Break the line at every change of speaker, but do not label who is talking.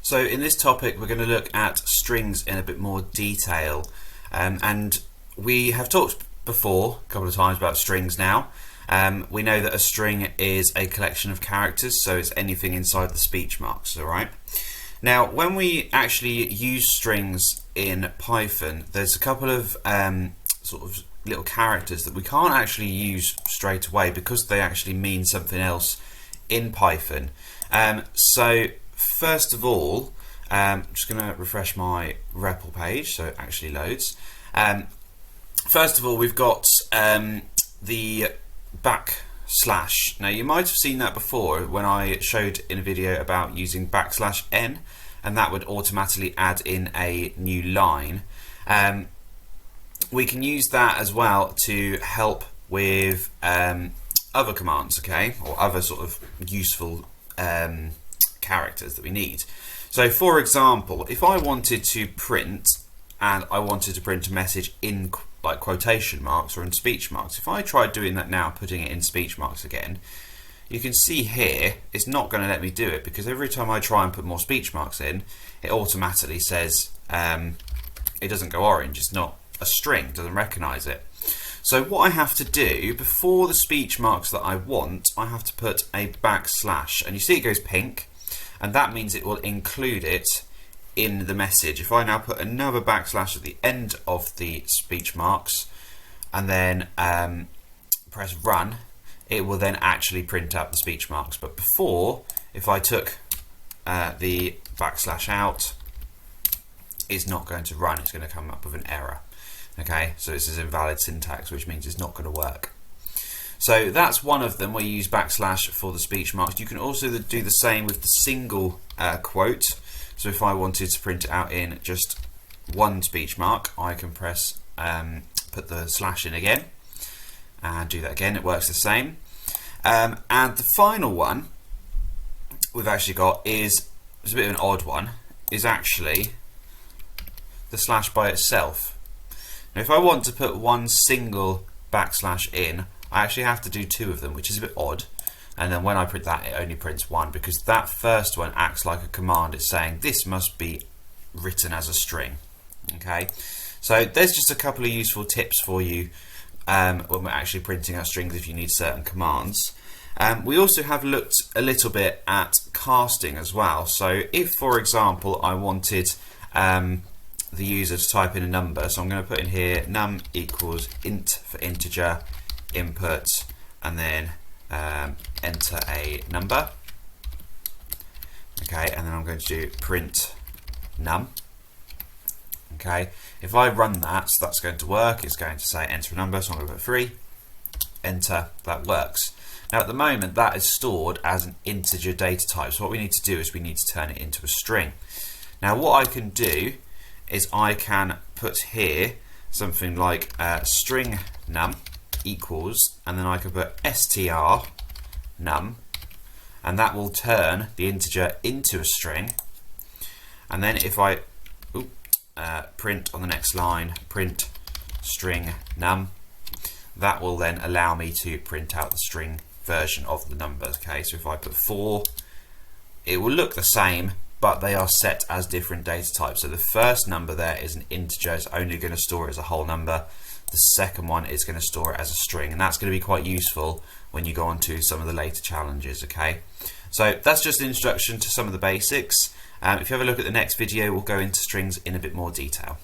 So in this topic we're going to look at strings in a bit more detail, and we have talked before a couple of times about strings now. We know that a string is a collection of characters, so it's anything inside the speech marks, alright? Now when we actually use strings in Python, there's a couple of sort of little characters that we can't actually use straight away because they actually mean something else in Python. So first of all, I'm just going to refresh my REPL page so it actually loads. First of all, we've got the backslash. Now you might have seen that before when I showed in a video about using \n, and that would automatically add in a new line. We can use that as well to help with other commands, okay, or other sort of useful characters that we need. So for example, if I wanted to print and I wanted to print a message in like quotation marks or in speech marks, if I tried doing that now, putting it in speech marks again, you can see here it's not going to let me do it because every time I try and put more speech marks in, it automatically says it doesn't go orange, it's not a string, doesn't recognize it. So what I have to do before the speech marks that I want, I have to put a backslash, and you see it goes pink, and that means it will include it in the message. If I now put another backslash at the end of the speech marks and then press run, it will then actually print out the speech marks. But before, if I took the backslash out, it's not going to run, it's going to come up with an error. Okay, so this is invalid syntax, which means it's not going to work. So that's one of them where you use backslash for the speech marks. You can also do the same with the single quote. So if I wanted to print it out in just one speech mark, I can press put the slash in again and do that again. It works the same. And the final one we've actually got it's a bit of an odd one, is actually the slash by itself. Now if I want to put one single backslash in, I actually have to do two of them, which is a bit odd. And then when I print that, it only prints one because that first one acts like a command. It's saying this must be written as a string. Okay, so there's just a couple of useful tips for you when we're actually printing out strings if you need certain commands. We also have looked a little bit at casting as well. So if, for example, I wanted the user to type in a number, so I'm going to put in here num equals int for integer input, and then enter a number. Okay, and then I'm going to do print num. Okay, if I run that, so that's going to work. It's going to say enter a number, so I'm going to put 3, enter, that works. Now at the moment that is stored as an integer data type, so what we need to do is we need to turn it into a string. Now what I can do is I can put here something like string num equals, and then I can put str num, and that will turn the integer into a string. And then if I print on the next line print string num, that will then allow me to print out the string version of the number. Okay, so if I put 4, it will look the same, but they are set as different data types. So the first number there is an integer, it's only going to store it as a whole number. The second one is going to store it as a string, and that's going to be quite useful when you go on to some of the later challenges. Okay, so that's just an introduction to some of the basics. If you have a look at the next video, we'll go into strings in a bit more detail.